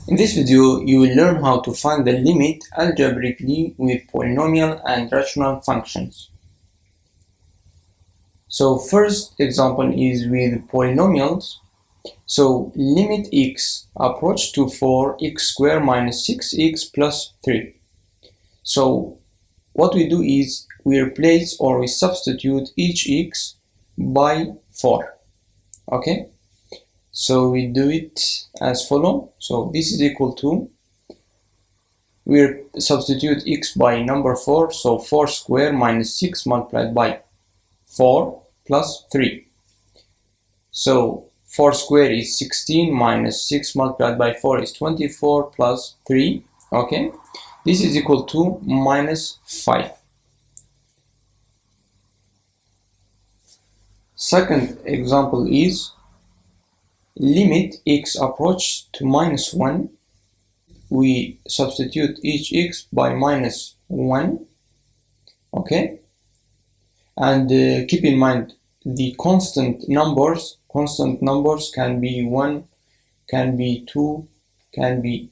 In this video, you will learn how to find the limit algebraically with polynomial and rational functions. So first example is with polynomials. So limit x approach to 4x squared minus 6x plus 3. So what we do is we replace or we substitute each x by 4. Okay? So we do it as follow. So this is equal to, we substitute x by number 4, so 4 squared minus 6 multiplied by 4 plus 3. So 4 squared is 16 minus 6 multiplied by 4 is 24 plus 3. Okay, this is equal to minus 5. Second example is limit x approach to minus 1. We substitute each x by minus 1. Okay, and keep in mind the constant numbers can be 1, can be 2, can be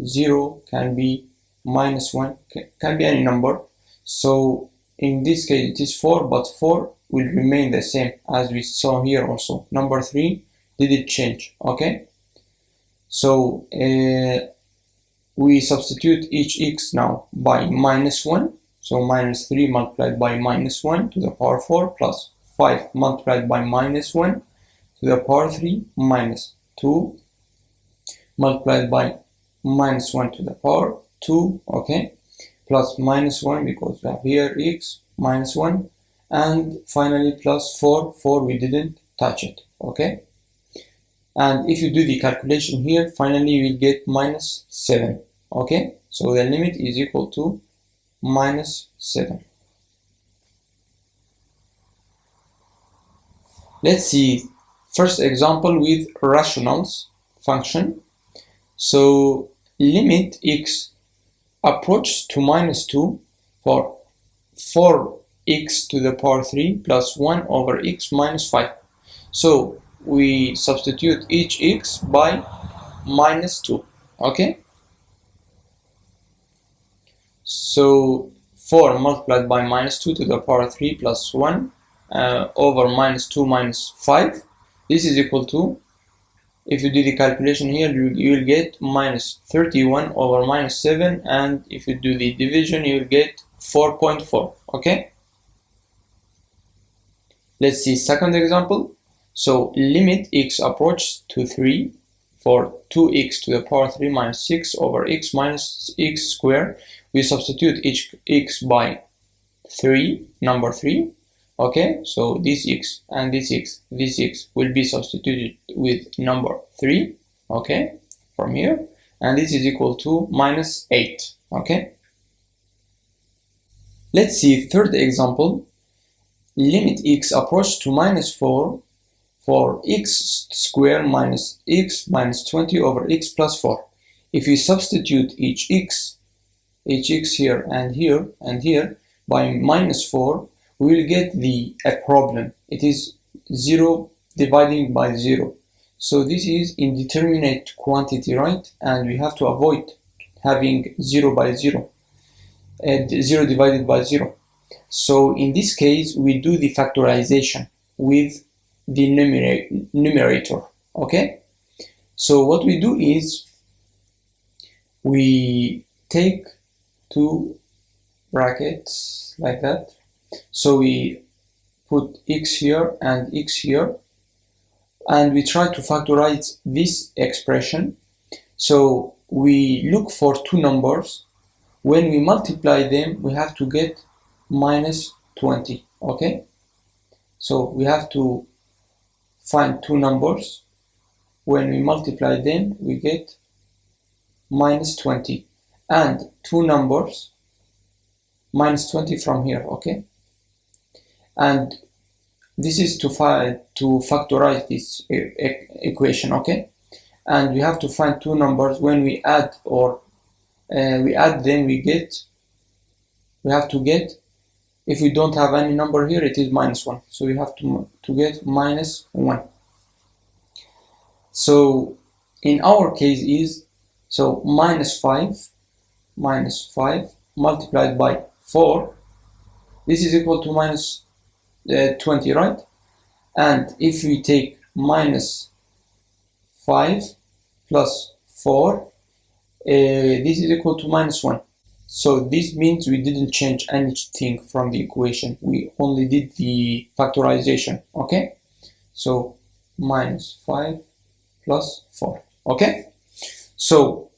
0, can be minus 1, can be any number. So in this case it is 4, but 4 will remain the same as we saw here also. Number 3 didn't change. Okay, so we substitute each x now by minus 1. So minus 3 multiplied by minus 1 to the power 4 plus 5 multiplied by minus 1 to the power 3 minus 2 multiplied by minus 1 to the power 2, okay, plus minus 1 because we have here x minus 1, and finally plus 4 we didn't touch it. Okay, and if you do the calculation here, finally you will get minus 7. Okay, so the limit is equal to minus 7. Let's see first example with rationals function. So limit x approach to minus 2 for 4x to the power 3 plus 1 over x minus 5. So we substitute each x by minus 2. Okay, so 4 multiplied by minus 2 to the power 3 plus 1 over minus 2 minus 5. This is equal to, if you do the calculation here, you will get minus 31 over minus 7, and if you do the division, you will get 4.4. Okay, let's see second example. So limit x approach to 3 for 2x to the power 3 minus 6 over x minus x squared. We substitute each x by 3, number 3. Okay, so this x and this x will be substituted with number 3. Okay, from here, and this is equal to minus 8. Okay, let's see third example. Limit x approach to minus 4 for x squared minus x minus 20 over x plus 4. If we substitute each x here and here and here by minus 4, we will get a problem. It is 0 dividing by 0. So this is indeterminate quantity, right? And we have to avoid having 0 by 0 and 0 divided by 0. So in this case, we do the factorization with the numerator. Okay, so what we do is we take two brackets like that. So we put x here and x here, and we try to factorize this expression. So we look for two numbers. When we multiply them, we have to get minus 20. Okay, so we have to find two numbers. When we multiply them, we get minus 20, and two numbers minus 20 from here. Okay, and this is to factorize this equation. Okay, and we have to find two numbers. When we add them, we have to get, if we don't have any number here, it is minus 1. So we have to get minus 1. So in our case is So minus 5 multiplied by 4, this is equal to minus 20, right? And if we take minus 5 plus 4, this is equal to minus 1. So this means we didn't change anything from the equation. We only did the factorization, okay? So minus 5 plus 4, okay? So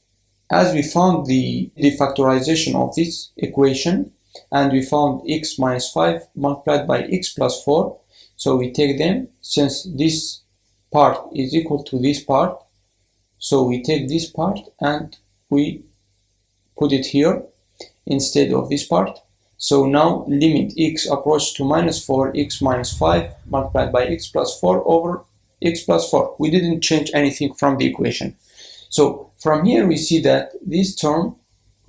as we found the factorization of this equation, and we found x minus 5 multiplied by x plus 4, so we take them, since this part is equal to this part, so we take this part and we put it here instead of this part. So now limit x approach to minus 4, x minus 5 multiplied by x plus 4 over x plus 4. We didn't change anything from the equation. So from here we see that this term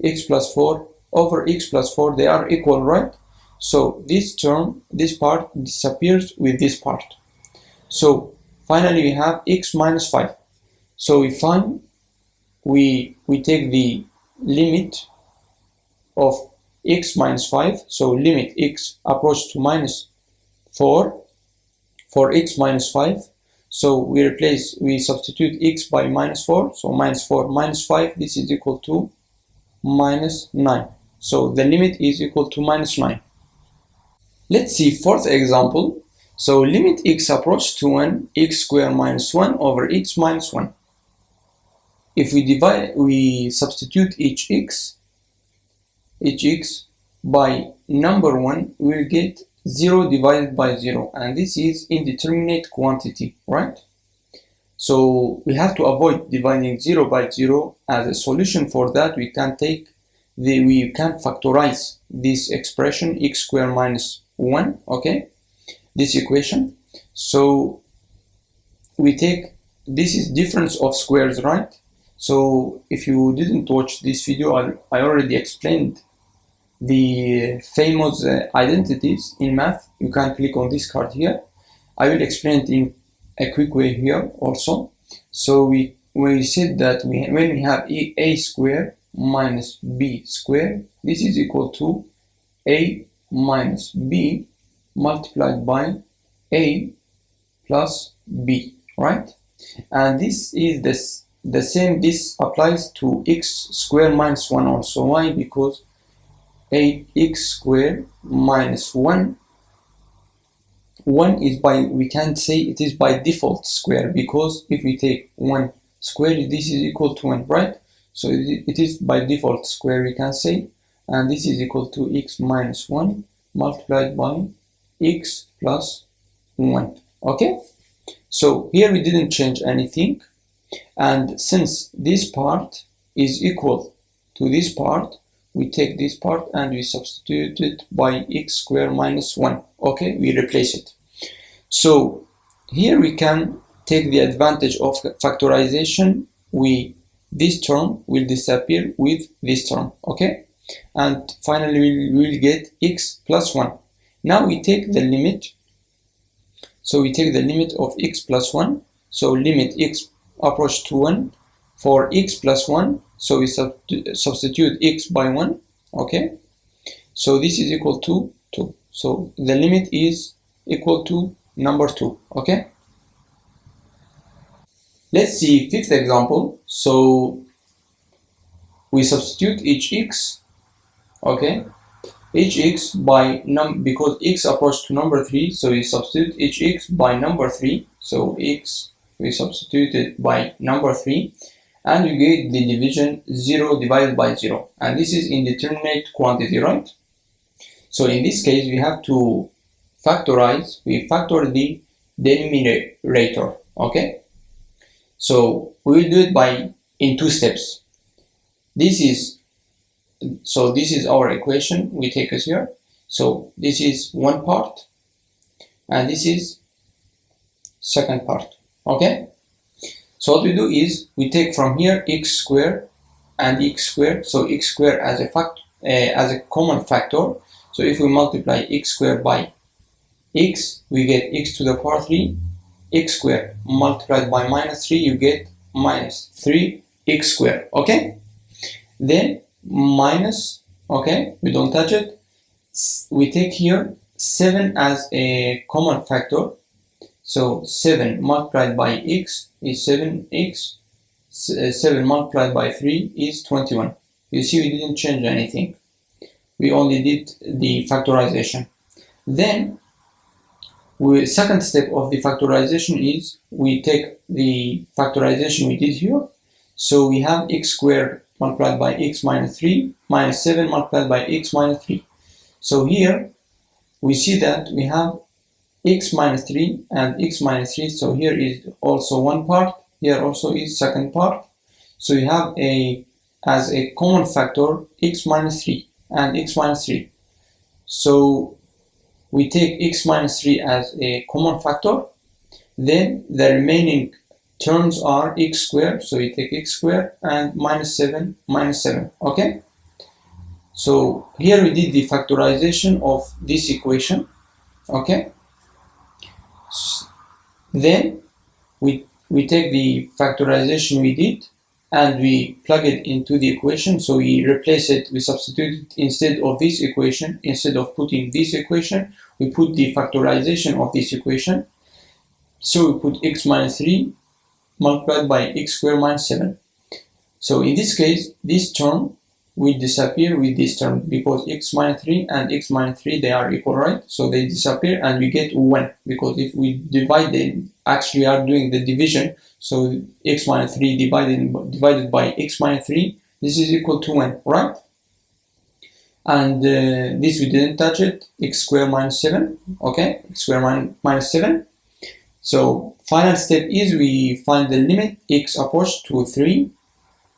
x plus 4 over x plus 4, they are equal, right? So this term, this part disappears with this part. So finally we have x minus 5. So we find, we take the limit of x minus 5, so limit x approach to minus 4 for x minus 5. So we substitute x by minus 4, so minus 4 minus 5, this is equal to minus 9. So the limit is equal to minus 9. Let's see fourth example. So limit x approach to 1, x squared minus 1 over x minus 1. If we substitute each x by number 1, we will get 0 divided by 0, and this is indeterminate quantity, right? So we have to avoid dividing 0 by 0. As a solution for that, we can factorize this expression x squared minus 1, okay, this equation. So we take, this is difference of squares, right? So if you didn't watch this video, I already explained the famous identities in math. You can click on this card here. I will explain it in a quick way here also. So we said that when we have a squared minus b squared, this is equal to a minus b multiplied by a plus b, right? And this is the same, this applies to x squared minus 1 also. Why? Because x squared minus 1 is we can say it is by default square, because if we take 1 square, this is equal to 1, right? So it is by default square, we can say, and this is equal to x minus 1 multiplied by x plus 1, okay? So here we didn't change anything, and since this part is equal to this part, we take this part and we substitute it by x squared minus 1, okay? We replace it. So here we can take the advantage of factorization. This term will disappear with this term, okay? And finally we will get x plus 1. Now we take the limit. So we take the limit of x plus 1. So limit x approach to 1 for x plus 1. So we substitute x by 1, okay? So this is equal to 2. So the limit is equal to number 2, okay? Let's see fifth example. So we substitute each x, okay? Each x by because x approach to number 3, so we substitute each x by number 3. So x we substitute it by number 3, and we get the division 0 divided by 0, and this is indeterminate quantity, right? So in this case we have to factorize. We factor the denominator, okay? So we will do it in 2 steps. This is our equation. We take us here. So this is one part, and this is second part, okay? So what we do is we take from here x squared and x squared. So x squared as a common factor. So if we multiply x squared by x, we get x to the power 3. X squared multiplied by minus 3, you get minus 3 x squared. Okay, then minus, okay, we don't touch it. We take here 7 as a common factor, so 7 multiplied by x is 7x, 7 multiplied by 3 is 21. You see, we didn't change anything, we only did the factorization. Then second step of the factorization is we take the factorization we did here, so we have x squared multiplied by x minus 3 minus 7 multiplied by x minus 3. So here we see that we have x minus 3 and x minus 3, so here is also one part, here also is second part. So you have as a common factor x minus 3 and x minus 3. So we take x minus 3 as a common factor, then the remaining terms are x squared, so we take x squared and minus 7 minus 7. Okay, so here we did the factorization of this equation. Okay, then we take the factorization we did and we plug it into the equation. So we replace it, we substitute it instead of this equation. Instead of putting this equation, we put the factorization of this equation. So we put x minus 3 multiplied by x squared minus 7. So in this case, this term will disappear with this term because x minus 3 and x minus 3, they are equal, right? So they disappear and we get 1, because if we divide them, actually we are doing the division. So x minus 3 divided by x minus 3, this is equal to 1, right? And this we didn't touch it, x squared minus 7. Okay, x squared minus 7. So final step is we find the limit x approach to 3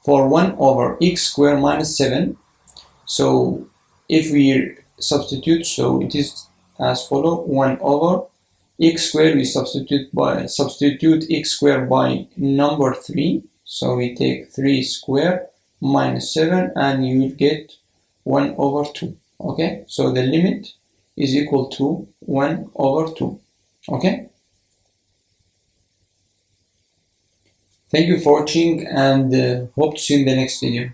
for 1 over x squared minus 7. So if we substitute, so it is as follow: 1 over x squared, we substitute x squared by number 3. So we take 3 squared minus 7 and you will get 1 over 2. Okay, so the limit is equal to 1 over 2. Okay, thank you for watching and hope to see you in the next video.